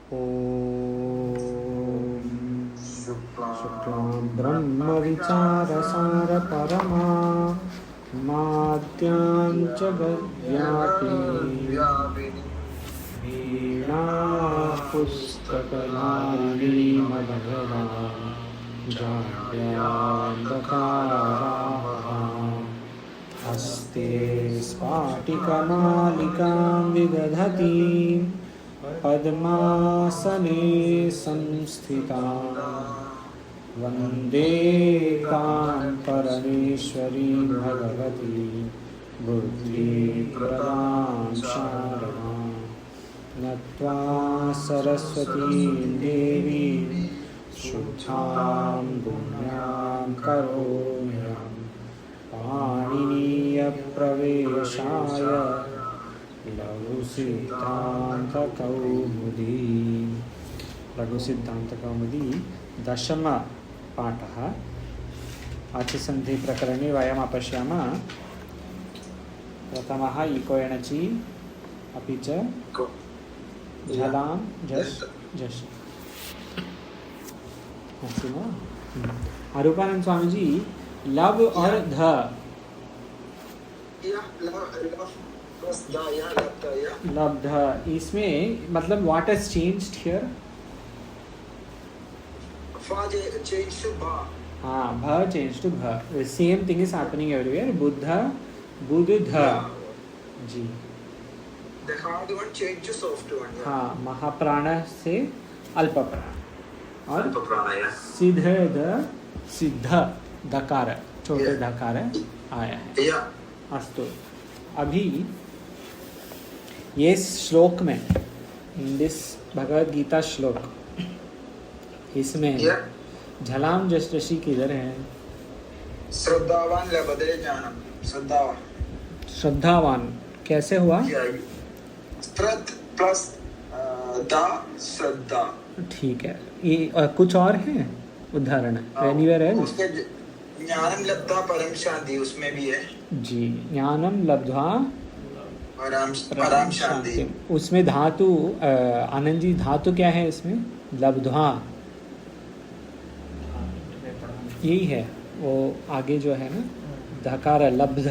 ओम शुक्लां ब्रह्मविचारसार परमा माद्यां च गद्यापिनी वीणा पुस्तकधारिणी मदगदां जाड्यान्धकाराः हस्ते स्फाटिकमालिकां विदधतीं पद्मासने संस्थितां वन्दे तां परमेश्वरीं भगवतीं बुद्धिप्रदां शारदां नत्वा सरस्वतीं देवीं शुद्धां पुण्यां करोम्यहम् पाणिनीयप्रवेशाय लघुसिद्धान्तकौमुदी दशमपाठः अतिसन्धिप्रकरणे वयम् अपश्यामः प्रथमः इको एणचि अपि च झलां झस् झस् अस्ति वा आरूपानंद स्वामी जी लब और ध लब्ध इसमें मतलब व्हाट हैज चेंज्ड हियर हाँ भ चेंज टू भ same thing is happening everywhere Buddha बुध ध जी the hard one changed to soft one हाँ महाप्राण से अल्प प्राण और अल्प प्राण सिद्ध द सिद्ध धकार छोटे धकार आया है अस्तु अभी ये श्लोक में इन दिस भगवद गीता श्लोक इसमें झलाम जष्टशी किधर है श्रद्धावान लभते ज्ञानम श्रद्धावान श्रद्धावान कैसे हुआ श्रद्ध प्लस दा श्रद्धा ठीक है ये कुछ और है उदाहरण एनीवेयर है उसके ज्ञानम लब्धा परम शांति उसमें भी है जी ज्ञानम लब्ध्वा परम शांति उसमें धातु आनंद जी धातु क्या है इसमें लब्ध्वा यही है वो आगे जो है ना धकार लब्ध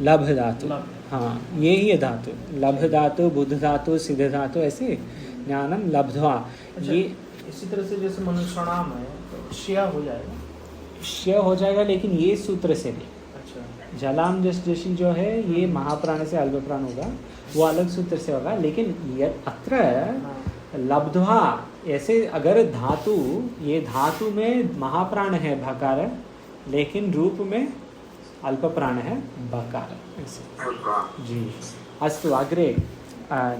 लभ धातु हाँ यही है धातु लभ धातु बुद्ध धातु सिद्ध धातु ऐसे ज्ञानम लब्ध्वा ये इसी तरह से जैसे मनुष्यणाम है तो श्या हो जाएगा श्य हो जाएगा लेकिन ये सूत्र से भी अच्छा जलाम जशी जो है ये महाप्राण से अल्प प्राण होगा वो अलग सूत्र से होगा लेकिन ये अत्र लब्ध्वा ऐसे अगर धातु ये धातु में महाप्राण है भकार लेकिन रूप में अल्प प्राण है बकार ऐसे जी अस्तु अग्रे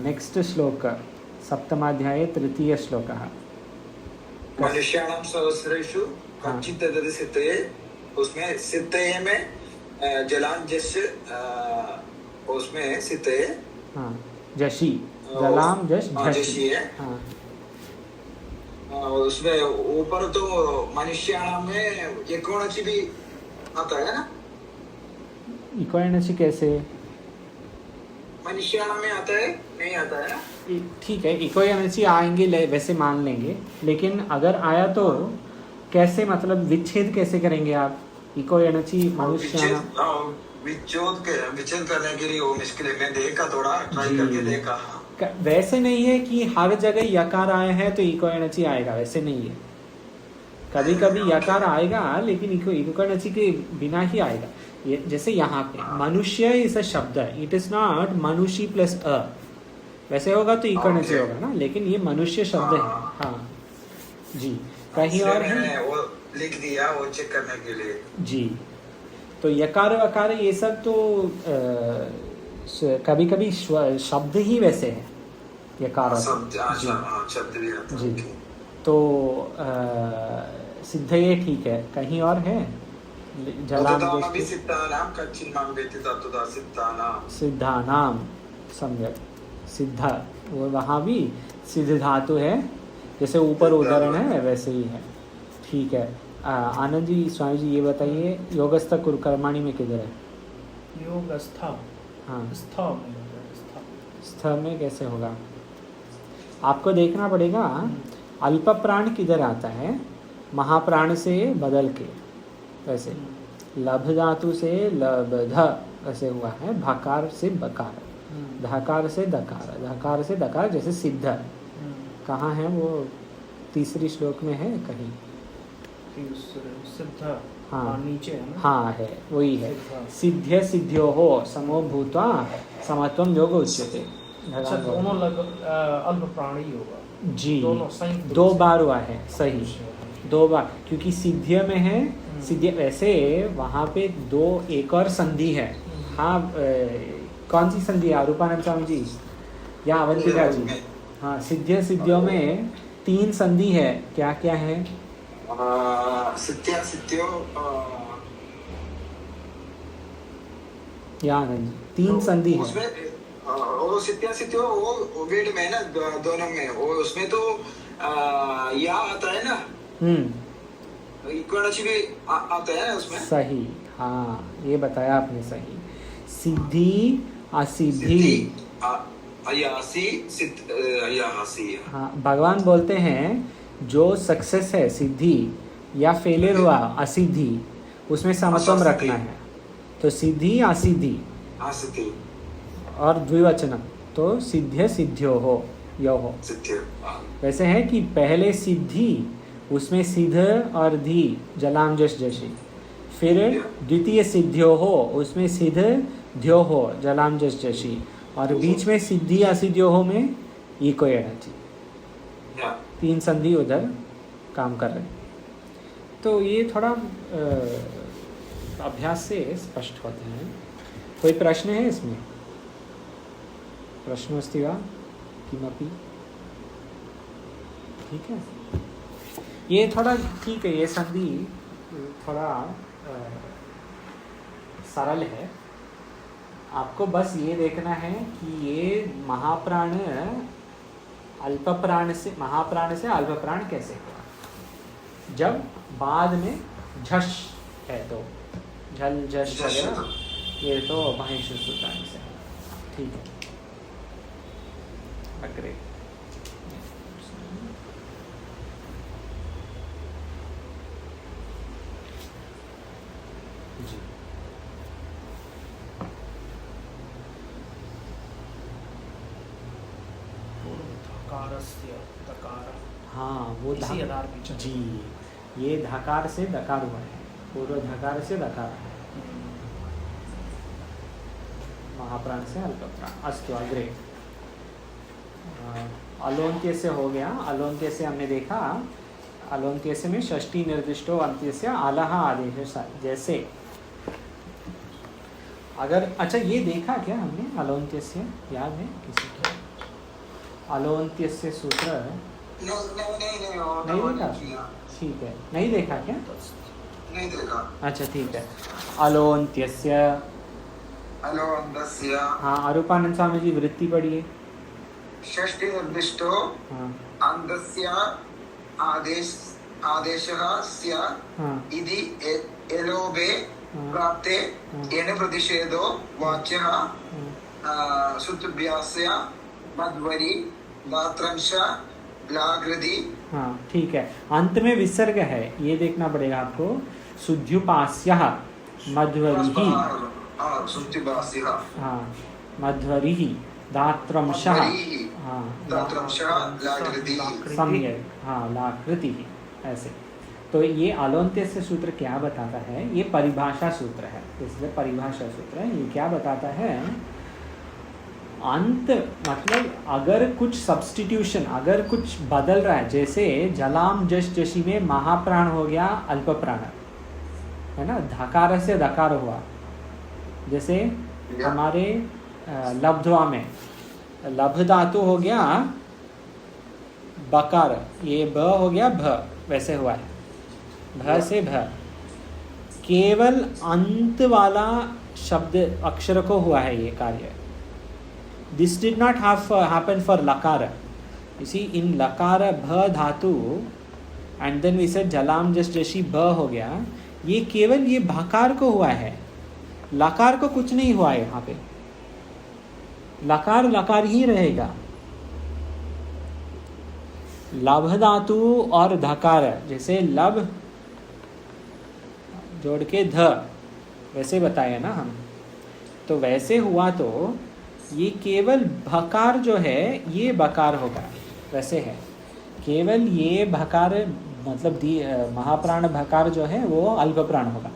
नेक्स्ट श्लोक सप्तमाध्याये तृतीय श्लोकः मनुष्याणां सहस्रेषु कच्चित् तदति सिद्धये उसमें सिद्धये में जलांजस उसमें सिद्धये हाँ जशी जलाम जश जशी है हाँ उसमें ऊपर तो मनुष्याणां में एकोणचि भी आता है ना इकोयणचि कैसे मनुष्याणां में आता है नहीं आता है ना ठीक है इकोयणचि आएंगे वैसे मान लेंगे लेकिन अगर आया तो कैसे मतलब विच्छेद कैसे करेंगे आप इकोयणचि मनुष्याणां विच्छेद करने के लिए वो मुश्किल है मैं देखा थोड़ा ट्राई करके देखा वैसे नहीं है कि हर जगह यकार आया है तो इकोयणचि आएगा वैसे नहीं है कभी कभी यकार आएगा लेकिन इकोयणचि के बिना ही आएगा ये जैसे यहाँ पे मनुष्य इज अ शब्द इट इज नॉट मनुष्य प्लस अ वैसे होगा तो इकोयणचि होगा ना लेकिन ये मनुष्य शब्द है हाँ जी कहीं और है वो लिख दिया वो चेक करने के लिए जी तो यकार वकार ये सब तो कभी कभी शब्द ही वैसे है यकार शब्द भी जी तो सिद्ध ये ठीक है कहीं और है सिद्धानाम सम्यक सिद्ध वो वहाँ भी सिद्ध धातु है जैसे ऊपर उदाहरण है वैसे ही है ठीक है आनंद जी स्वामी जी ये बताइए योगस्थ कुरकर्माणी में किधर है योगस्थ हाँ स्थ स्थ में कैसे होगा आपको देखना पड़ेगा अल्प प्राण किधर आता है, महाप्राण से बदल के, वैसे लभ धातु से लब्ध ऐसे हुआ है, भकार से बकार, धकार से दकार, धकार से दकार, जैसे सिद्ध कहाँ है वो, तीसरी श्लोक में है कहीं, सिद्ध हाँ नीचे है ना, हाँ है वही है, सिद्ध्य सिद्ध्यो हो समो भूत्वा समत्वम योग उच्यते। अच्छा दोनों अल्प प्राणी होगा जी, दोनों संयुक्त दो बार हुआ है, सही दो बार, क्योंकि सिद्ध्य में है सिद्ध्य, वैसे वहाँ पे दो एक और संधि है। हाँ कौन सी संधि है आरूपानंद स्वामी जी या अवंतिका जी? हाँ सिद्ध्य सिद्धियों में 3 संधि है, क्या क्या है? सिद्ध्या सिद्ध्यो या आनंद जी 3 संधि है उसमें, वो सिद्ध्या सिद्ध्यो वो वेद में है ना, दोनों में वो, उसमें तो या आता है ना, इक्वल भी आता है ना उसमें, सही, हाँ ये बताया आपने सही, सिद्धि असिद्धि, अयासी सिद्ध अयासी, हाँ भगवान बोलते हैं जो सक्सेस है सिद्धि या फेलियर हुआ असिद्धि, उसमें समत्वम रखना है, तो सिद्धि असिद्धि और द्विवचन, तो सिद्ध्य सिद्ध्यो हो यो हो, वैसे है कि पहले सिद्धि उसमें सिद्ध और धी जलाम जश जशी, फिर द्वितीय सिद्ध्यो हो उसमें सिद्ध ध्यो हो जलाम जश जशी, और बीच में सिद्धि असिद्ध्यो हो में इको एनर्जी, 3 संधि उधर काम कर रहे हैं। तो ये थोड़ा अभ्यास से स्पष्ट होते हैं। कोई प्रश्न है इसमें? प्रश्नोस्ति वा किमपि? ठीक है, ये थोड़ा ठीक है, ये संधि थोड़ा सरल है। आपको बस ये देखना है कि ये महाप्राण अल्प प्राण से, महाप्राण से अल्प प्राण कैसे हुआ, जब बाद में झश है तो झल झश वगैरह, ये तो महेश सूत्रांग से, ठीक है अग्रे। जी हाँ वो जी, ये धकार से दकार हुआ है, पूर्व धकार से दकार है, महाप्राण से अल्पप्राण। अस्तु अग्रे, अलोन्त्य से हो गया। अलोन्त्य से हमने देखा, अलोन्त्य से में षष्ठी निर्दिष्टो अंत्य से आलह आदेश, जैसे अगर, अच्छा ये देखा क्या हमने अलोन्त्य से, याद है किसी को? अलोन्त्य से सूत्र नहीं देखा, ठीक है, नहीं देखा क्या? नहीं देखा। अच्छा ठीक है, अलोन्त्यस्य, अलोन्त्यस्य, हाँ अरूपानंद स्वामी जी वृत्ति पढ़िए। षष्ठी निर्दिष्टो अंतस्य आदेशः स्या इति एलोभे प्राप्ते येन प्रतिषेधो वाच्यः सुतभ्यास्य मध्वरी दात्रंश लाकृति। हाँ ठीक है, अंत में विसर्ग है, ये देखना पड़ेगा आपको। सुद्युपास्यः मध्वरिः, हाँ मध्वरिः दात्रंशः, हाँ सम्यक, हाँ लाकृति, ऐसे। तो ये अलोन्त्य से सूत्र क्या बताता है? ये परिभाषा सूत्र है, इसलिए परिभाषा सूत्र है। ये क्या बताता है? अंत मतलब अगर कुछ सब्स्टिट्यूशन, अगर कुछ बदल रहा है, जैसे जलाम जश जशी में महाप्राण हो गया अल्प प्राण, है ना, धकार से धकार हुआ, जैसे हमारे लब्ध्वा में लभ धातु हो गया बकार, ये ब हो गया भ, वैसे हुआ है, भ से भ, केवल अंत वाला शब्द अक्षर को हुआ है ये कार्य। This did not happen for lakara. You see, in lakara bha dhatu, and then we said jalam just jashi bha हो गया, ये केवल ये भकार को हुआ है, लकार को कुछ नहीं हुआ है यहाँ पे, लकार लकार ही रहेगा। लभ धातु और धकार, जैसे लब जोड़ के ध, वैसे बताया ना हम, तो वैसे हुआ तो ये केवल भकार जो है ये बकार होगा, वैसे है। केवल ये भकार मतलब महाप्राण भकार जो है वो अल्प प्राण होगा।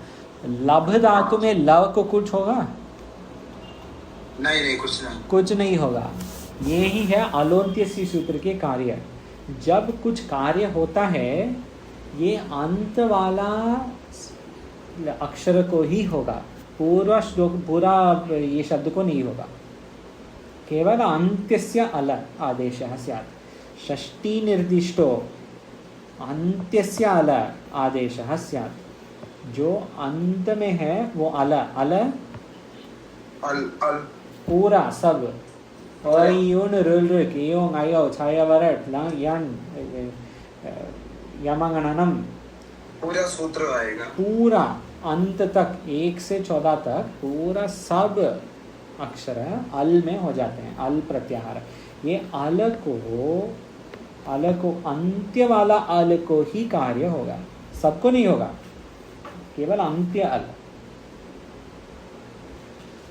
लभ धातु में लव को कुछ होगा? नहीं, कुछ नहीं होगा। ये ही है अलोन्त्यस्य सूत्र के कार्य। जब कुछ कार्य होता है ये अंत वाला अक्षर को ही होगा, पूरा ये शब्द को नहीं होगा। केवल अन्त्यस्य अल आदेशः स्यात्। षष्ठी निर्दिष्टो अन्त्यस्य अल आदेशः स्यात्। जो अंत में है वो अल पूरा सब यून रुल यों आयो छाया वरट लंग यन यमगणनम, पूरा सूत्र आएगा, पूरा अंत तक 1 से 14 तक पूरा सब अक्षर अल में हो जाते हैं, अल प्रत्याहार। ये अल को अंत्य वाला अल को ही कार्य होगा, सबको नहीं होगा, केवल अंत्य अल।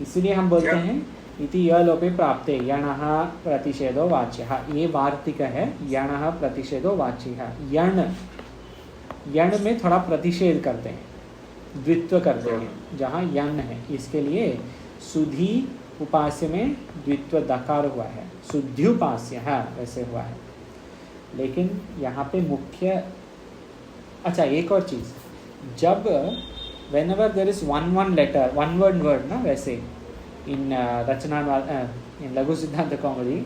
इसलिए हम बोलते हैं इति यलोपे प्राप्ते यणः प्रतिषेधो वाच्यः। ये वार्तिक है, यणः प्रतिषेधो वाच्यः। यण में थोड़ा प्रतिषेध करते हैं, द्वित्व करते हैं जहाँ यण है, इसके लिए सुधी उपास्य में द्वित्व दकार हुआ है, शुद्ध्युपास्य है वैसे हुआ है। लेकिन यहाँ पे मुख्य, अच्छा एक और चीज़, जब whenever there is one letter, one word ना, वैसे in रचना in लघु सिद्धांत कौमुदी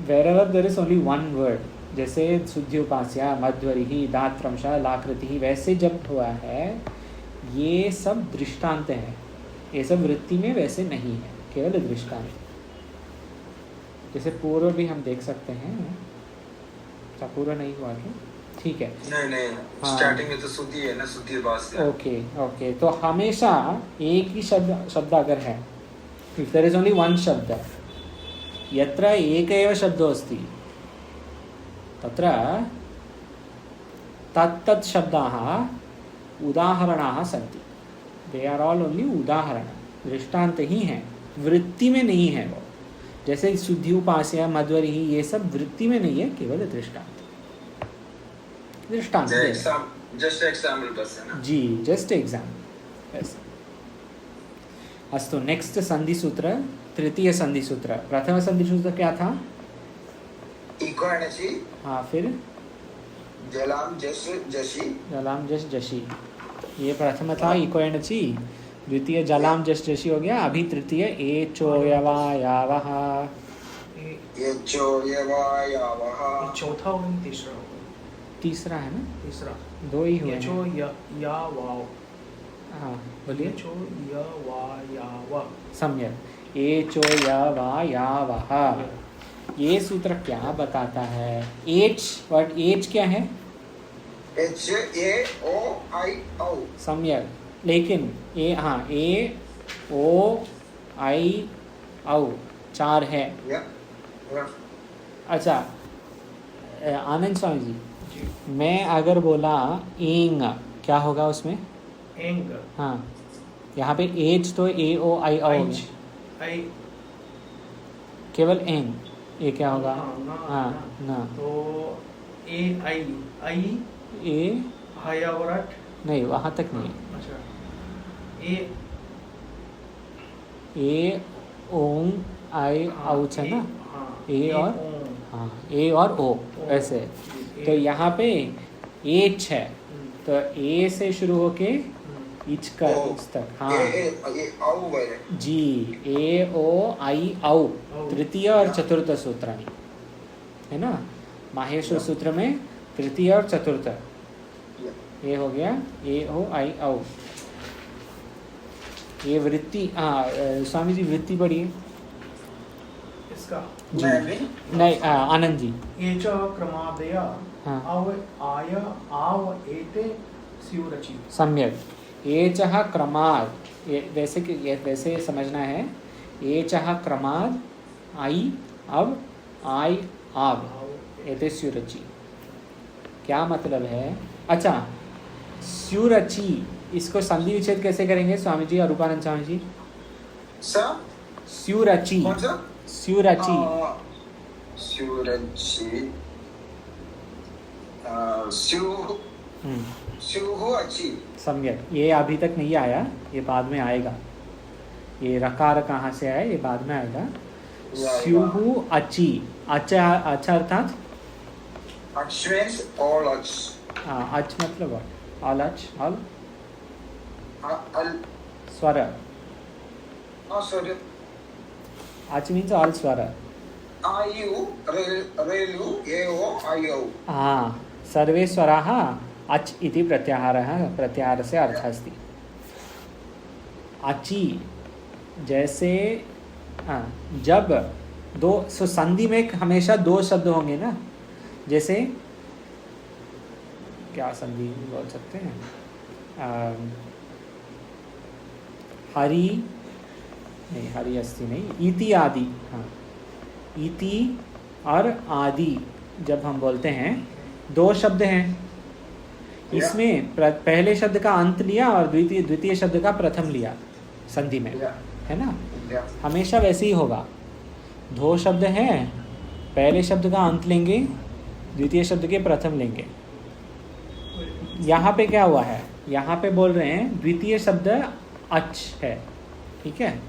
wherever there is only one word, जैसे शुद्धि उपास्या मध्वरिहि धात्रंशः लाकृतिहि, वैसे जब हुआ है ये सब दृष्टांत है, ये सब वृत्ति में वैसे नहीं है, केवल दृष्टांत। जैसे पूर्व भी हम देख सकते हैं, क्या पूर्व नहीं हुआ क्या? ठीक है, नहीं हाँ। स्टार्टिंग में तो शुद्धि है ना, शुद्धि उपास्य। ओके, तो हमेशा एक ही शब्द अगर है, if there is only one शब्द, यत्र एक एव शब्दो अस्ति तत्र तत्तत् शब्दाः उदाहरणाः सन्ति। दे आर ऑल ओनली उदाहरण, दृष्टांत ही हैं, वृत्ति में नहीं है वो। जैसे शुद्धि उपास्य मध्वरि ही, ये सब वृत्ति में नहीं है, केवल दृष्टांत जस्ट एग्जाम्पल बस है ना जी, जस्ट एग्जाम्पल। अस्तु, नेक्स्ट संधि सूत्र, तृतीय संधि सूत्र। प्रथम संधि सूत्र क्या था? इको एनर्जी, हाँ, फिर जलाम जश जशी, जलाम जश जशी, ये प्रथम था इको एनर्जी। द्वितीय जलाम जश जशी हो गया। अभी तृतीय ए चोयवा यावः, ये चोयवा चौथा और तीसरा होगा। तीसरा है ना? तीसरा, दो ही हुए चो या वाव। हाँ बोलिए। चो या वा या वा, सम्यक। ए चो या वा या वह, ये सूत्र क्या बताता है? एच, वर्ड एच क्या है? एच ए ओ आई औ। सम्यक, लेकिन ए, हाँ, ए ओ आई औ 4 है। अच्छा आनंद स्वामी जी, मैं अगर बोला एंग, क्या होगा उसमें? एंग, हाँ, यहाँ पे एच तो ए ओ आई औ हो गया, आई केवल एंग, ये क्या होगा? हाँ ना, तो ए आई आई ए हयावरट नहीं, वहाँ तक नहीं। अच्छा, ए ओंग आई औच है ना, ए और हाँ, ए और ओ ऐसे। तो यहाँ पे एच है, तो ए से शुरू होके इच का इच तक, हाँ जी, ए ओ आई औ, तृतीय और चतुर्थ सूत्र है ना। माहेश्वर सूत्र में तृतीय और चतुर्थ, ये हो गया ए ओ आई औ। ये वृत्ति, हाँ स्वामी जी वृत्ति पढ़िए इसका जी। नहीं, आनंद जी। ये च क्रमादया हाँ, आव आय आव एते स्युरचि। सम्यक। एचः क्रमाद, वैसे समझना है। एचः क्रमाद आई अब आई आब, एते स्युरचि क्या मतलब है? अच्छा, स्युरचि इसको संधि विच्छेद कैसे करेंगे स्वामी जी, अरूपानंद स्वामी जी? स्युरचि, कौन सा? स्युरचि, स्युरचि, स्युहुअचि। सम्यक। ये अभी तक नहीं आया, ये बाद में आएगा। ये रकार कहाँ से आया, ये बाद में आएगा। स्युहु अचि, अच्छा अच्छा अर्थात Ach means all ach. अच मतलब ऑल अच, ऑल Al. स्वर। Sorry. अच मीन्स ऑल स्वर। Ayu, relu, eo, ayo. हाँ, सर्वे स्वराः अच् इति प्रत्याहारः, प्रत्याहारस्य अर्थः अस्ति। अचि जैसे जब दो, सो संधि में हमेशा दो शब्द होंगे ना, जैसे क्या संधि बोल सकते हैं? हरि नहीं, हरि अस्ति नहीं, इति आदि। हाँ, इति और आदि जब हम बोलते हैं, दो शब्द हैं, इसमें पहले शब्द का अंत लिया और द्वितीय शब्द का प्रथम लिया संधि में, है ना? हमेशा वैसे ही होगा। दो शब्द हैं, पहले शब्द का अंत लेंगे, द्वितीय शब्द के प्रथम लेंगे। यहाँ पे क्या हुआ है? यहाँ पे बोल रहे हैं द्वितीय शब्द अच है, ठीक है?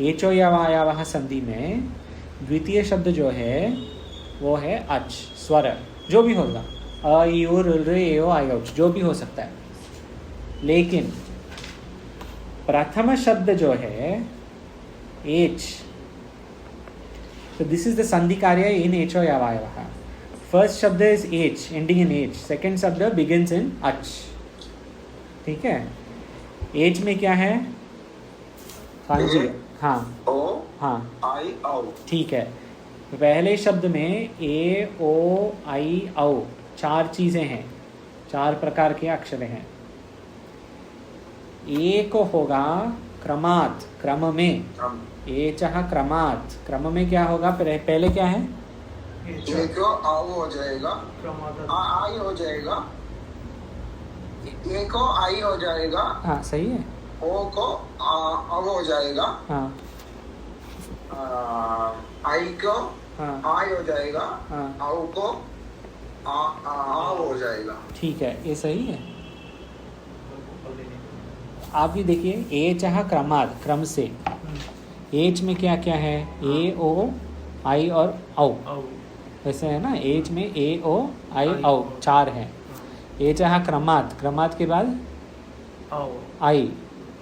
एचो यावायावः संधि में द्वितीय शब्द जो है वो है अच, स्वर, जो भी होगा, अ ई उ ऋ ए ओ आई औच, जो भी हो सकता है। लेकिन प्रथम शब्द जो है H, so this is the संधि कार्य in एचो यावायावः। फर्स्ट शब्द is H, ending in H, second शब्द बिगिंस इन अच, ठीक है? एच में क्या है? हाँ जी, हाँ O, हाँ I, O. ठीक है। पहले शब्द में ए ओ आई औ चार चीज़ें हैं, चार प्रकार के अक्षर हैं। ए को होगा क्रमात्, क्रम में, एचः क्रमात्, क्रम में क्या होगा? पहले क्या है? ए को आओ हो जाएगा, आई हो जाएगा, ए को आई हो जाएगा, हाँ सही है। ओ को अब हो जाएगा, हाँ आई को हाँ आई हो जाएगा, हाँ आओ को आ हो जाएगा। ठीक है, ये सही है। आप भी देखिए, एचः क्रमात्, क्रम से। एच में क्या क्या है? ए ओ आई और औ, वैसे है ना? एच में ए ओ आई औ चार हैं। एचः क्रमात्, क्रमात् के बाद आई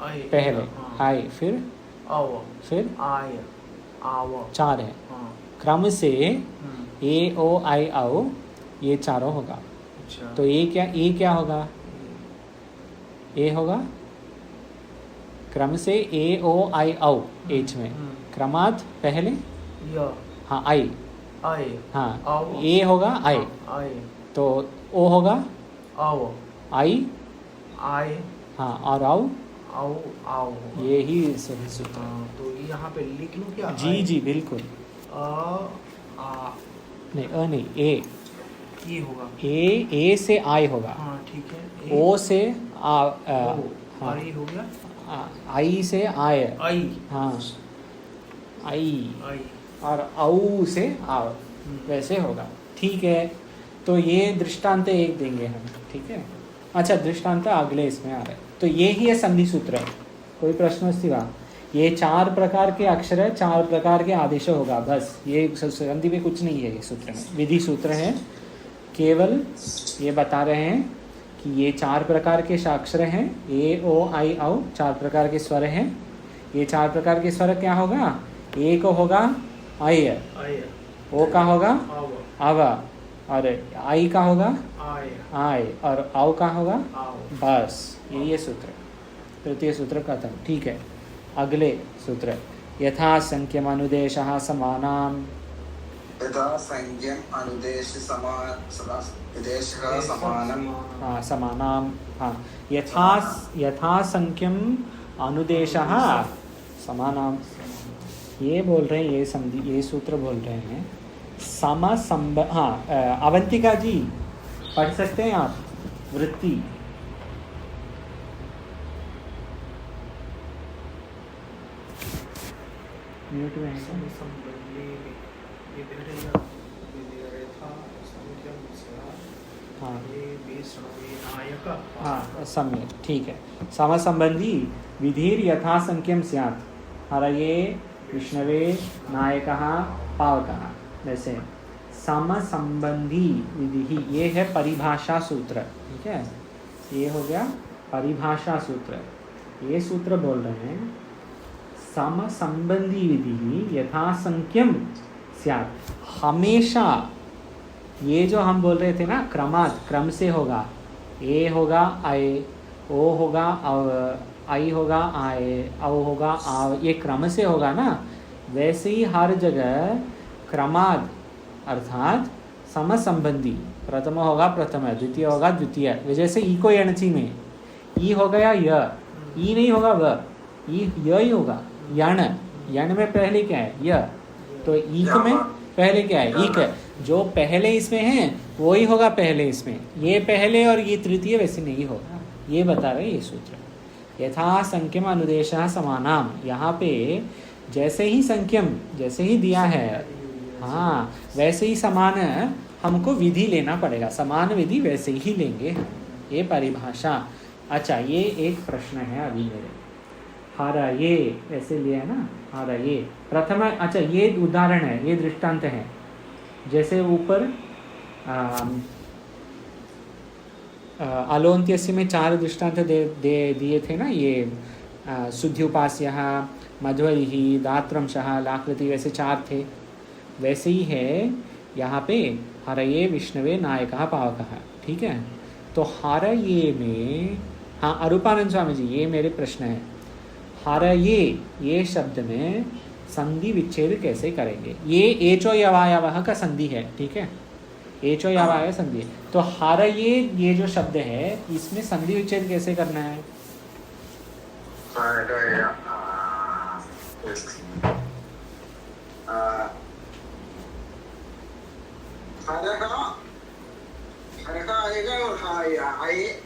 पहले, आई फिर चार है। क्रम से ए ओ आई औ ये चारों होगा। तो ए क्या होगा? ए होगा क्रम से ए ओ आई औ एच में, क्रमात् पहले हाँ आई, हाँ ए होगा आई, तो ओ होगा आई, हाँ और आओ, ये ही सही सूत्र। तो यहाँ पे लिख लूँ क्या? जी जी बिल्कुल। नहीं, ये होगा, ए से आई होगा, हाँ ठीक है। ओ से हाँ, आई हो गया, आई से आय, आई, हाँ आई, आई, और औ से आव, वैसे होगा, ठीक है? तो ये दृष्टांत एक देंगे हम, ठीक है? अच्छा, दृष्टांत अगले इसमें आ रहे। तो ये ही है संधि सूत्र। कोई प्रश्न अस्ति वा? ये चार प्रकार के अक्षर है, चार प्रकार के आदेश होगा, बस। ये संधि में कुछ नहीं है, ये सूत्र में विधि सूत्र है। केवल ये बता रहे हैं कि ये चार प्रकार के अक्षर हैं, ए ओ आई औ, चार प्रकार के स्वर हैं। ये चार प्रकार के स्वर क्या होगा? ए को होगा आय, ओ का होगा अव, और आई का होगा आय, और औ का होगा बस। ये सूत्र, तृतीय सूत्र खत्म, ठीक है? अगले सूत्र, यथा संख्यम अनुदेशः समानाम, यथा संज्ञम अनुदेश समानम, हाँ समानाम, हाँ यथा संख्यम अनुदेशः समानाम, ये बोल रहे हैं, ये संधि, ये सूत्र बोल रहे हैं हाँ, अवंतिका जी पढ़ सकते हैं आप वृत्ति। म्यूट में है क्या? हाँ सम्यक, ठीक है। समसंबंधी विधिर यथा संख्यम स्यात् हरये विष्णवे नायकः पावकः। वैसे समसंबंधी विधि, ये है परिभाषा सूत्र, ठीक है। ये हो गया परिभाषा सूत्र। ये सूत्र बोल रहे हैं समसंबंधी विधि यथा संख्यम स्यात्, हमेशा ये जो हम बोल रहे थे ना क्रमात्, क्रम से होगा, ए होगा आए, ओ होगा आई होगा आए, औ होगा आ, ये क्रम से होगा ना। वैसे ही हर जगह क्रमाद अर्थात समसंबंधी, प्रथम होगा प्रथम, द्वितीय होगा द्वितीय। जैसे ई को एणची में ई हो गया य, ई नहीं होगा व, ई य ही होगा। यण, यण में पहले क्या है य, तो ईक में पहले क्या है ईक। जो पहले इसमें है वो ही होगा पहले इसमें, ये पहले और ये तृतीय वैसे नहीं होगा। ये बता रहे ये सूत्र। यथा संख्यम अनुदेशः समानाम, यहाँ पे जैसे ही संख्यम, जैसे ही दिया है, हाँ वैसे ही समान हमको विधि लेना पड़ेगा, समान विधि वैसे ही लेंगे, ये परिभाषा। अच्छा, ये एक प्रश्न है अभी मेरे, हारा ये ऐसे लिया है ना, हारा ये प्रथम। अच्छा, ये उदाहरण है, ये दृष्टांत है। जैसे ऊपर अलोन्त्यस्य में 4 दृष्टांत दिए थे ना, ये शुद्ध्युपास्यः, मध्वरिः, दात्रंशः, लाकृति, वैसे 4 थे। वैसे ही है यहाँ पे हरये विष्णवे नायकः पावकः, ठीक है। तो हरये में, हाँ अरूपानंद स्वामी जी ये मेरे प्रश्न है, हरये ये शब्द में संधि विच्छेद कैसे करेंगे? ये एचो यवायवः का संधि है, ठीक है, एचो यवाय संधि है। तो हरये ये जो शब्द है इसमें संधि विच्छेद कैसे करना है?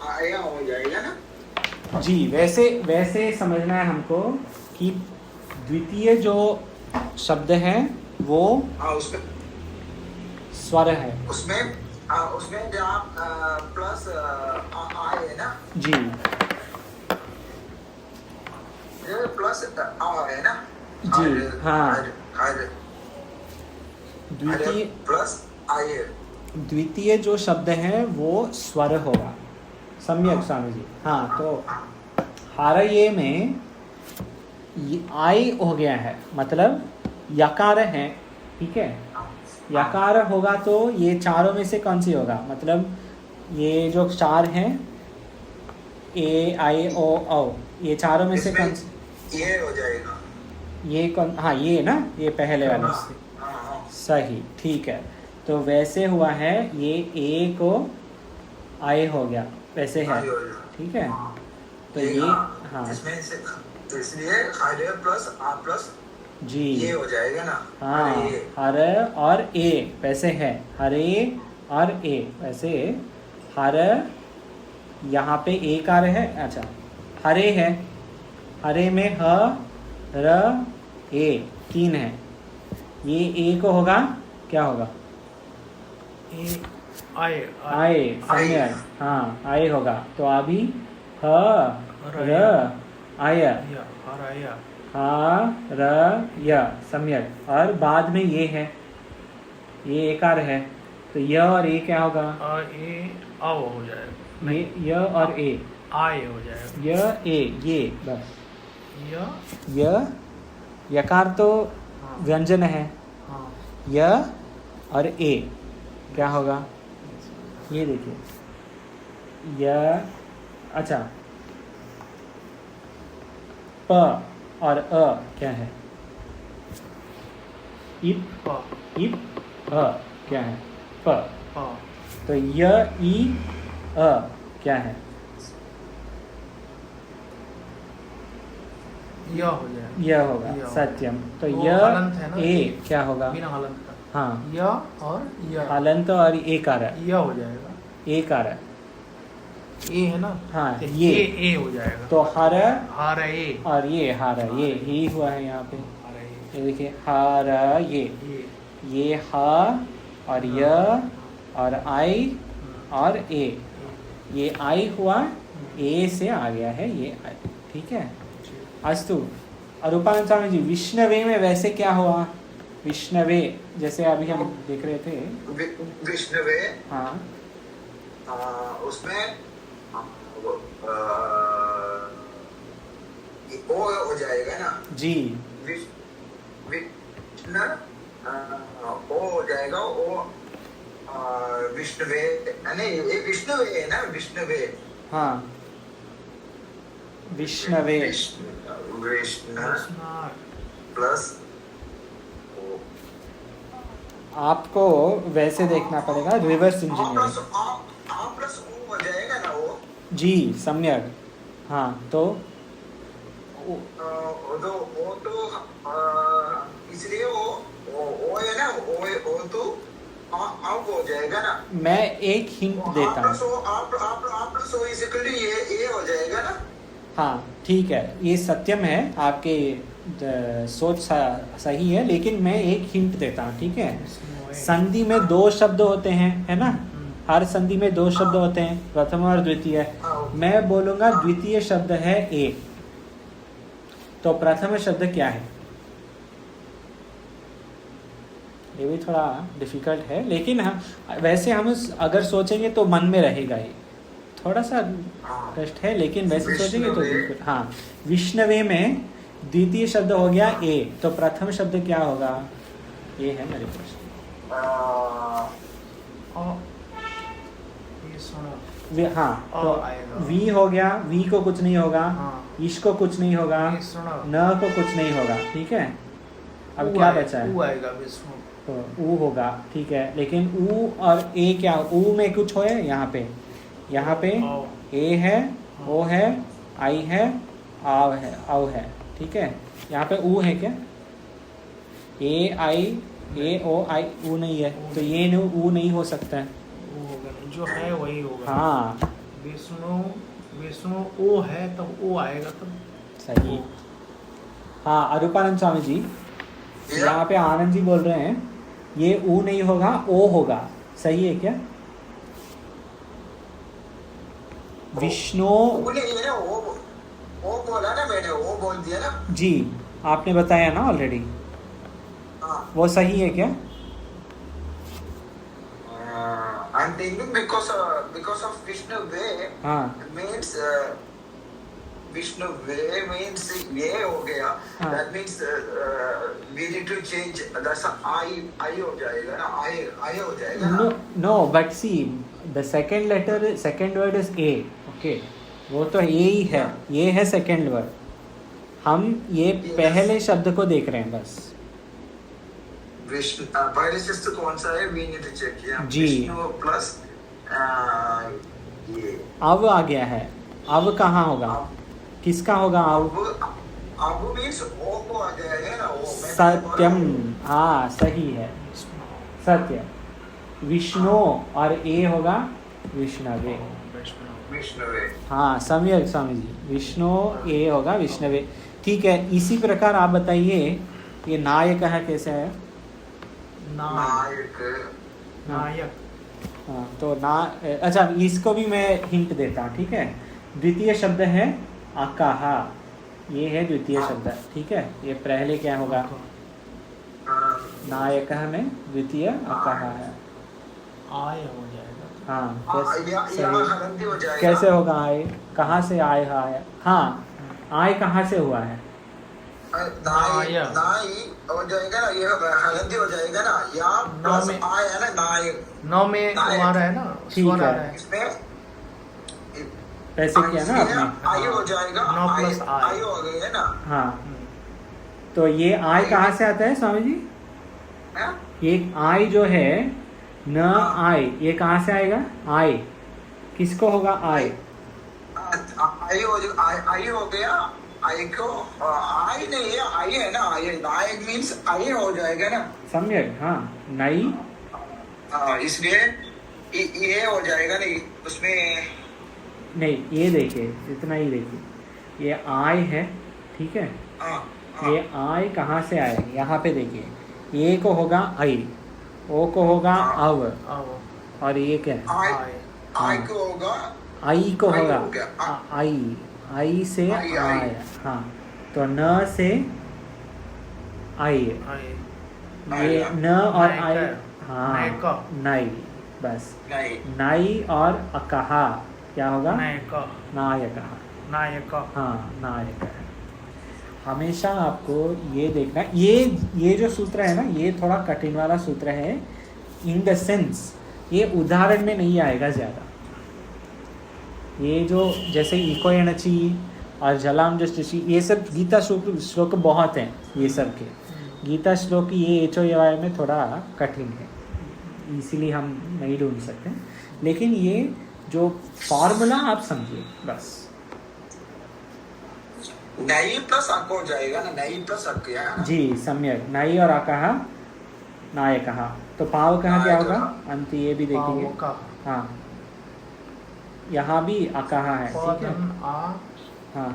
आएगा हो जाएगा ना जी, वैसे समझना है हमको कि द्वितीय जो शब्द है वो उसमें स्वर है, उसमें जहाँ प्लस आ है ना जी, प्लस आ है ना जी, हाँ द्वितीय प्लस आए, द्वितीय जो शब्द है वो स्वर होगा। सम्यक स्वामी जी। हाँ, तो हारये में आई हो गया है, मतलब यकार है, ठीक है। यकार होगा तो ये चारों में से कौन सी होगा? मतलब ये जो 4 हैं, ए आई ओ औ, ये चारों में से कौन सी? ये हो जाएगा, ये कौन? हाँ ये ना, ये पहले वाले से सही, ठीक है। तो वैसे हुआ है, ये ए को आए हो गया, वैसे है, ठीक है। तो ये हाँ इसमें से, तो इसलिए हरे प्लस आ प्लस जी ये हो जाएगा ना। हाँ, हर और ए वैसे है, हरे और ए वैसे। हर यहाँ पे ए कार है, अच्छा हरे है, हरे में ह र ए 3 है। ये ए को होगा क्या होगा? आए, सम्यक, हाँ आए होगा। तो अभी ह र आय, हा र य, सम्यक। और बाद में ये है, ये एकार है, तो य और ए क्या होगा? ए आओ हो जाएगा, ये य और ए, आए हो जाएगा, य ए, ये बस य यकार तो हाँ, व्यंजन है, हाँ, य और ए क्या होगा? ये देखिए, य, अच्छा प और अ क्या है? इप, इप अ क्या है? प। तो य ई अ क्या है? यह हो जाएगा, यह होगा, यह सत्यम। तो वो य हलंत है ना, ए क्या होगा? बिना हलंत का। हाँ य और य, हलंत और एकार य हो जाएगा, एकार ए है ना, हाँ, तो ये। ए हो जाएगा, तो हर हार ए, और ये हर ये ही हुआ है यहाँ पे। हार ए, ये देखिए हर ये ह और य और आई और ए, ये आई हुआ, ए से आ गया है ये आई, ठीक है। अस्तु। और रूपानंद स्वामी जी विष्णवे में वैसे क्या हुआ? विष्णवे जैसे अभी हम देख रहे थे विष्णुवे, हाँ उसमें ओ हो जाएगा ना जी, विष्णु ओ हो जाएगा, ओ विष्णुवे, नहीं ये विष्णुवे है ना, विष्णुवे, हाँ विष्णवे विष्णु प्लस आपको वैसे देखना पड़ेगा, रिवर्स इंजीनियरिंग। प्लस ओ हो जाएगा ना वो, जी सम्यक। हाँ तो इसलिए वो है ना, वो तो आप हो जाएगा ना। मैं एक हिंट देता हूँ। आप प्लस ओ इक्वल टू ये हो जाएगा ना। हाँ ठीक है, ये सत्यम है, आपके सोच सही है, लेकिन मैं एक हिंट देता हूँ, ठीक है। संधि में दो शब्द होते हैं, है ना, हर संधि में दो शब्द होते हैं, प्रथम और द्वितीय। मैं बोलूँगा द्वितीय शब्द है ए, तो प्रथम शब्द क्या है? ये भी थोड़ा डिफिकल्ट है, लेकिन हम वैसे हम अगर सोचेंगे तो मन में रहेगा, ये थोड़ा सा कष्ट है, लेकिन वैसे सोचेंगे तो बिल्कुल। हाँ विष्णवे में द्वितीय शब्द हो गया ए, तो प्रथम शब्द क्या होगा? ये है मेरे प्रश्न। हाँ तो वी हो गया, वी को कुछ नहीं होगा, इश को कुछ नहीं होगा, न को कुछ नहीं होगा, ठीक है। अब क्या बचा है? ऊ आएगा, विष्णु तो ऊ होगा, ठीक है, लेकिन ऊ और ए क्या? ऊ में कुछ है यहाँ पे, यहाँ पे ए है, ओ है, आई है, आव है, औ है, ठीक है। यहाँ पे ऊ है क्या? ए आई, ए ओ आई, ऊ नहीं है, तो ये ऊ नहीं हो सकता है, जो है वही होगा। हाँ विष्णु ओ है तब ओ आएगा तब सही। हाँ अरूपानंद स्वामी जी, यहाँ पे आनंद जी बोल रहे हैं ये ऊ नहीं होगा, ओ होगा, सही है क्या? विष्णु वो बोला ना मैंने, वो बोल दिया ना जी, आपने बताया ना ऑलरेडी, वो सही है क्या? I'm thinking because of Vishnu way means Vishnu way means ये हो गया, that means we need to change, that's I हो जाएगा ना, I हो जाएगा ना। No, but see the second letter, second word is A, okay, वो तो ये ही है, ये है सेकेंड वर्ड, हम ये पहले शब्द को देख रहे हैं बस। विष्णु पहले शब्द कौन सा है? वी नीड टू चेक जी, विष्णु प्लस ये अब आ गया है, अब कहाँ होगा? किसका होगा अब? अब मींस ओ को आ जाएगा ना, वो सत्यम, हाँ सही है, सत्य। विष्णु और ए होगा विष्णवे, विष्णुवे, हाँ सम्यक स्वामी जी, विष्णु ए होगा विष्णवे, ठीक है। इसी प्रकार आप बताइए ये नायक है कैसे है? नायक, हाँ तो ना, अच्छा इसको भी मैं हिंट देता हूँ, ठीक है। द्वितीय शब्द है अकाहा, ये है द्वितीय शब्द, ठीक है। ये पहले क्या होगा? नायक में द्वितीय अकाहा है, आय हो जाएगा। हाँ कैसे होगा आय? कहाँ से आय है? हाँ आय कहाँ से हुआ है? नाई हो जाएगा ना, ये हलंदी हो जाएगा ना, या प्लस आय है ना, नाई नौ में आ रहा है ना, ठीक है, इसमें ऐसे किया ना आपने, आई हो जाएगा, नौ प्लस आई हो गई है ना। हाँ तो ये आय कहाँ से आता है स्वामी जी? ये आय जो है न आय, ये कहाँ से आएगा? आय किसको होगा? आय आई हो गया, आई को आई नहीं है, आई है ना, आई नायक मीन्स आई हो जाएगा ना। सम्यक, हाँ, नई, हाँ, इसलिए ये हो जाएगा नहीं उसमें। नहीं, ये देखिए, इतना ही देखिए, ये आय है, ठीक है। हाँ, ये आय कहाँ से आए, यहाँ पे देखिए, ए को होगा आई, ओ को होगा अव, और ये क्या है, आई को होगा, आई को आई होगा हो गया, आई, आई से आई, आय, हाँ, तो न से आई, ये न और आई, हाँ, नई, बस नहीं, नई और अकहा क्या होगा, नायक, हाँ, नायक है। हमेशा आपको ये देखना, ये जो सूत्र है ना, ये थोड़ा कठिन वाला सूत्र है, इन द सेंस ये उदाहरण में नहीं आएगा ज़्यादा। ये जो जैसे इको एनर्जी और जलाम जस्टिसी, ये सब गीता श्लोक बहुत हैं, ये सब के गीता श्लोक, ये एचो यवाय में थोड़ा कठिन है, इसीलिए हम नहीं ढूंढ सकते। लेकिन ये जो फॉर्मूला आप समझिए बस। नई प्लस अक हो जाएगा ना, नई प्लस अक है जी, सम्यक, नई और अकहा नायकहा। तो पाव कहाँ क्या होगा, अंत, ये भी देखेंगे, हाँ, यहाँ भी अकहा है, ठीक है, हाँ,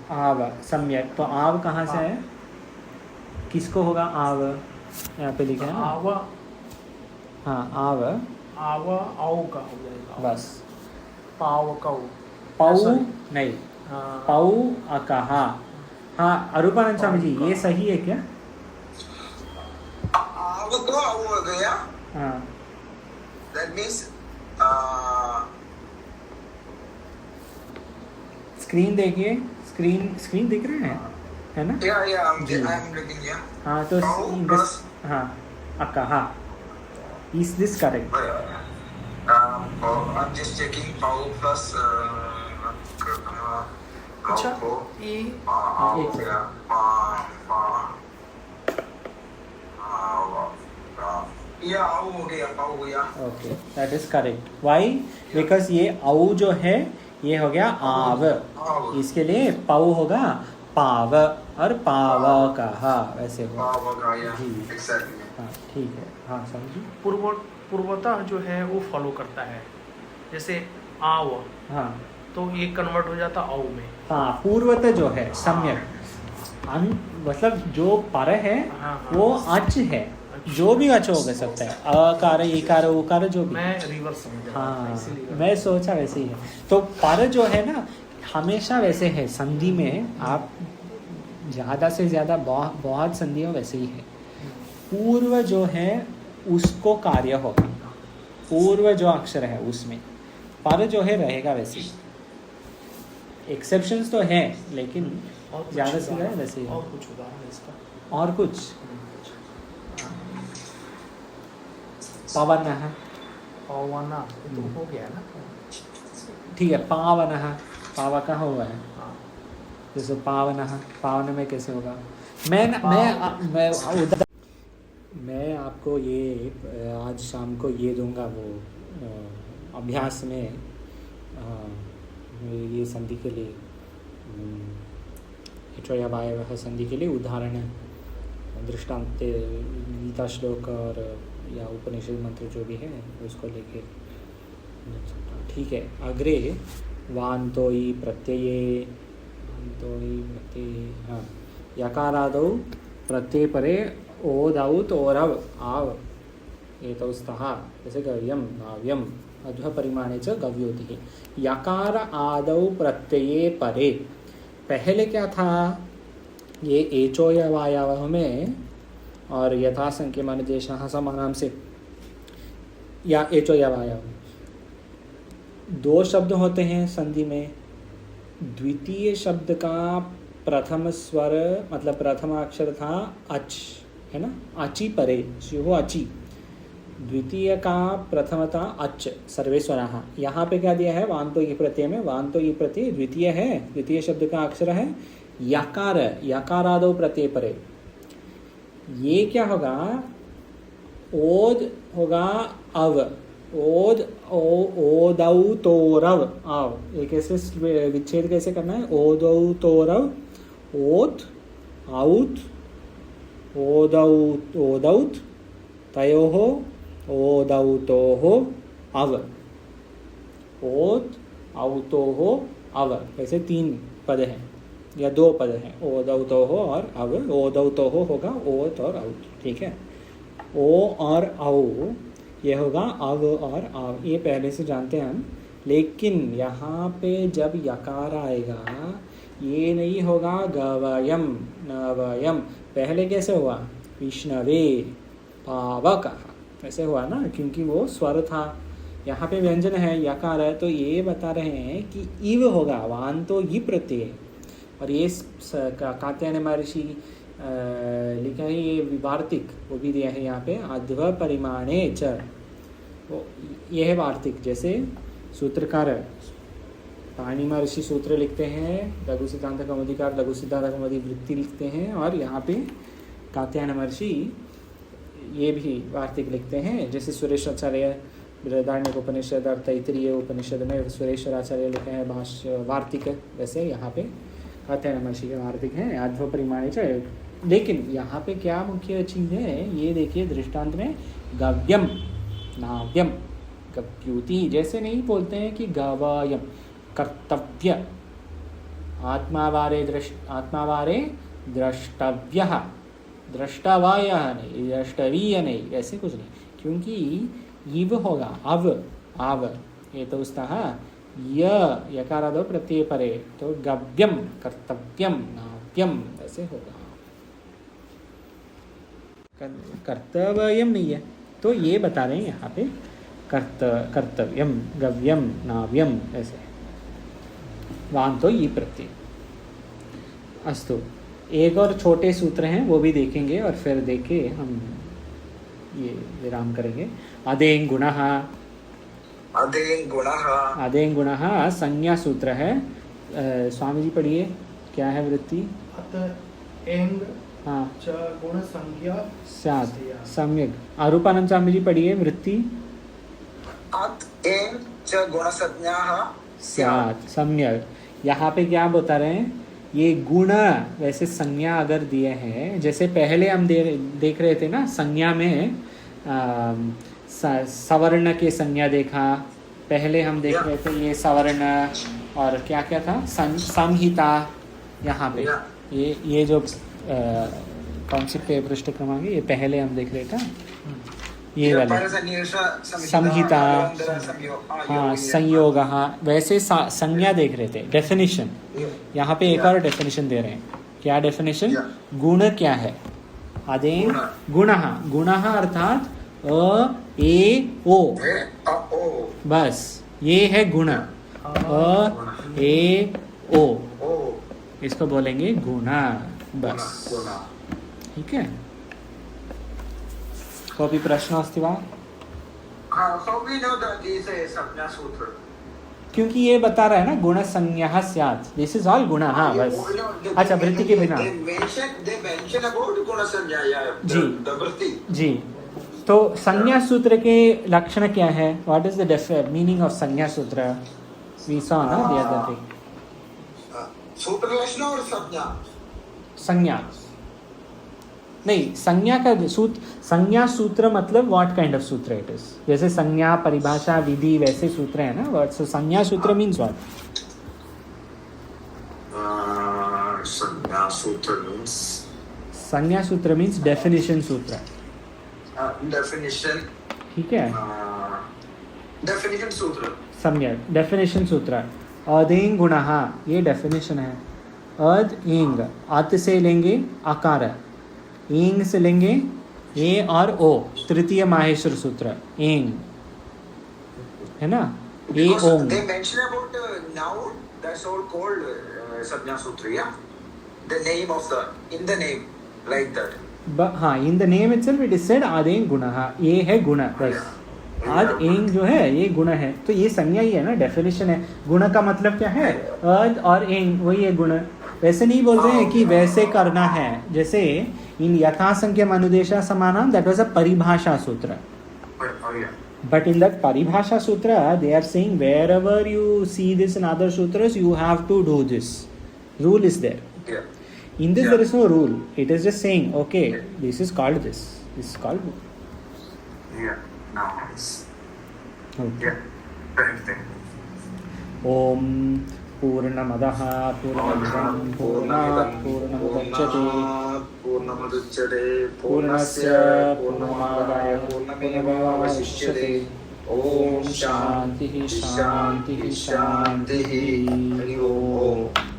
आव, सम्यक। तो आव कहाँ से है, किसको होगा आव, यहाँ पे लिखा है ना, हाँ, आव, बस, पाऊ नहीं, पाऊ अकहा, हाँ, अरूपानंद स्वामी जी, ये सही है क्या, आव को आव हो गया, हाँ, that means स्क्रीन देखिए, स्क्रीन दिख रहे हैं, है ना, I'm looking, yeah. हाँ, तो पाऊ plus, हाँ, Akaha, is this correct, I'm just checking पाऊ plus अच्छा, को ये हो गया, ये आव हो गया, पाऊ हो गया, okay, that is correct. Why, because ये औ जो है ये हो गया आव, इसके लिए पाऊ होगा पाव, और पाव कहा, वैसे होगा, पाव हो गया, जी, exactly. हाँ, ठीक है, हाँ, समझिए, पूर्वतः जो है वो फॉलो करता है, जैसे आव, हाँ, तो ये कन्वर्ट हो जाता औ में, हाँ, पूर्वत जो है, सम्यक, मतलब जो पर है वो अच है, जो भी अच हो सकता है, अकार, इकार, उकार, जो भी, मैं रिवर्स समझ रहा था, हाँ, इसीलिए मैं सोचा वैसे ही है। तो पर जो है ना, हमेशा वैसे है, संधि में आप ज़्यादा से ज़्यादा बहुत संधियों वैसे ही है, पूर्व जो है उसको कार्य होगा, पूर्व जो अक्षर है उसमें, पर जो है रहेगा वैसे ही, एक्सेप्शंस तो है, लेकिन ज़्यादा से ज़्यादा वैसे ही है। और कुछ उदाहरण इसका, और कुछ, पवन है, पवना तो हो गया ना, ठीक है, पावन है, पावा का हुआ है, हाँ, जैसे पावन में कैसे होगा, मैं आपको ये आज शाम को ये दूंगा, वो अभ्यास में ये संधि के लिए, इच्छोयवायवः संधि के लिए उदाहरण, दृष्टांत, गीता श्लोक और या उपनिषद मंत्र जो भी है उसको लेके, ठीक है। अग्रे वान्तोयि प्रत्यये, हाँ, यकारादौ प्रत्यय परे ओदौ तोरव आव एतौ स्तः, जैसे गव्यम नाव्यम अध्व परिमाणे च गव्योतिः। यकार आदौ प्रत्यये परे, पहले क्या था, ये एचो यवायावः में और यथा संख्यमान देशः समानाम से, या एचो यवायाव में दो शब्द होते हैं संधि में, द्वितीय शब्द का प्रथम स्वर मतलब प्रथम अक्षर था अच, है ना, अची परे, शिहो अची, द्वितीय का प्रथम था अच, सर्वे स्वराः। यहाँ पे क्या दिया है, वांतो ये प्रत्यय में, वांतो ये प्रत्यय द्वितीय है, द्वितीय शब्द का अक्षर है यकार, यकारादौ प्रत्यय परे, ये क्या होगा, ओद होगा अव, ओद ओदौ तोरव आव, ये कैसे विच्छेद कैसे करना है, ओदौ तोरव ओत औत् ओदौत् ओदौत् तयोः ओदौतोः अव ओत् औतोः अव, ऐसे 3 पद हैं या 2 पद हैं, ओदौतोः और अव। ओदौतोः होगा ओत और औत, ठीक है। ओ और औ ये होगा अव और आव, ये पहले से जानते हैं हम। लेकिन यहाँ पे जब यकार आएगा ये नहीं होगा गवयम नवयम। पहले कैसे हुआ? विष्णवे पावकः ऐसे हुआ ना, क्योंकि वो स्वर था। यहाँ पे व्यंजन है, यकार है, तो ये बता रहे हैं कि इव होगा, वान तो ये प्रत्यय। और ये कात्यायन महर्षि लिखा है, ये विवार्तिक वो भी दिया है यहाँ पे, अध्व परिमाणे च, ये है वार्तिक। जैसे सूत्रकार पाणिनि महर्षि सूत्र लिखते हैं, लघु सिद्धांत कौमुदीकार लघु सिद्धांत कौमुदी वृत्ति लिखते हैं, और यहाँ पे कात्यायन महर्षि ये भी वार्तिक लिखते हैं। जैसे सुरेश्वराचार्य बृहदारण्यक उपनिषद और तैत्तिरीय उपनिषद में सुरेश्वराचार्य लिखे हैं भाष्य वार्तिक, वैसे यहाँ पे कात्यायन महर्षि के वार्तिक हैं अध्व परिमाणे च। लेकिन यहाँ पे क्या मुख्य चीज़ है, ये देखिए दृष्टांत में गव्यम नाव्यम गव्यूति, जैसे नहीं बोलते हैं कि गवायम कर्तव्य, आत्मावारे द्रष्टव्य, द्रष्टवाय नहीं, द्रष्टवीय नहीं, ऐसे कुछ नहीं, क्योंकि इव होगा अव आव ये तो उसका यकारादो प्रत्यय परे, तो गव्यम कर्तव्यम नाव्यम ऐसे होगा। कर्तव्यम नहीं है, तो ये बता रहे हैं यहाँ पे कर्तव्यम गव्यम नाव्यम ऐसे, वान तो ये प्रत्यय। अस्तु, एक और छोटे सूत्र हैं वो भी देखेंगे और फिर देखे हम ये विराम करेंगे। अदें गुणः, अदें गुणः संज्ञा सूत्र है। स्वामी जी पढ़िए, क्या है वृत्ति? अत एंग हाँ च गुण संज्ञा स्यात् सम्यक। आरूपानंद स्वामी जी पढ़िए वृत्ति। अत एंग च गुण संज्ञाः स्यात् सम्यक। यहाँ पे क्या बता रहे हैं, ये गुण वैसे संज्ञा अगर दिए हैं, जैसे पहले हम देख रहे थे ना, संज्ञा में सवर्ण के संज्ञा देखा, पहले हम देख रहे थे ये सवर्ण और क्या क्या था, संहिता। यहाँ पे ये जो कौन सी पे पृष्ठ क्रमांक, ये पहले हम देख रहे थे ये वाले संहिता, हाँ संयोग, हाँ वैसे संज्ञा देख रहे थे। डेफिनेशन यहाँ पे एक और डेफिनेशन दे रहे हैं। क्या डेफिनेशन? गुण क्या है? आदें गुणः, गुणः अर्थात अ ए ओ, बस ये है गुण, अ ए ओ, इसको बोलेंगे गुणा, बस ठीक है। कोऽपि प्रश्न अस्ति वा? क्योंकि ये बता रहा है ना गुण संज्ञा स्यात्, दिस इज ऑल गुणा। हाँ बस। अच्छा, वृत्ति के बिना जी। तो संज्ञा सूत्र के लक्षण क्या है? What is the meaning of संज्ञा सूत्र? वी सॉ ना द अदर डे। सूत्र लक्षण और संज्ञा नहीं, संज्ञा का सूत्र, संज्ञा सूत्र मतलब व्हाट काइंड ऑफ सूत्र इट इज। जैसे संज्ञा, परिभाषा, विधि वैसे सूत्र है ना। व्हाट सो संज्ञा सूत्र मींस व्हाट? संज्ञा सूत्र मींस डेफिनेशन सूत्र। डेफिनेशन, ठीक है। डेफिनेशन सूत्र, सम्यक। डेफिनेशन सूत्र। अदें गुणः, ये डेफिनेशन है। अद इंग, अत से लेंगे आकार, इंग से लेंगे ए और ओ, तृतीय माहेश्वर सूत्र इंग है ना, ए ओंग। they mention about noun, that's all called संज्ञा सूत्र, yeah, the name of the, in the name, like that. हाँ, in the name itself it is said आदें गुणः, ये है गुण बस। अद एंग जो है ये गुण है, तो ये संज्ञा ही है ना, डेफिनेशन है। गुण का मतलब क्या है? अद और एंग, वही है गुण। वैसे नहीं बोल रहे हैं कि वैसे करना है, जैसे इन यथासंख्यम अनुदेशा समानम, दैट वाज अ परिभाषा सूत्र। But in that paribhasha sutra, they are saying wherever you see this in other sutras, you have to do this. Rule is there. Yeah. In this Yeah. there is no rule. It is just saying, okay, this is called this. This is called. Yeah. Now it's Okay. yeah. Same thing. Om Purnamadah Purnamidam Purnat Purnamudachyate Purnamudachyate Purnasya Purnamadaya Purnamevavasishyate. Om Shanti Shanti Shanti. Hari Om.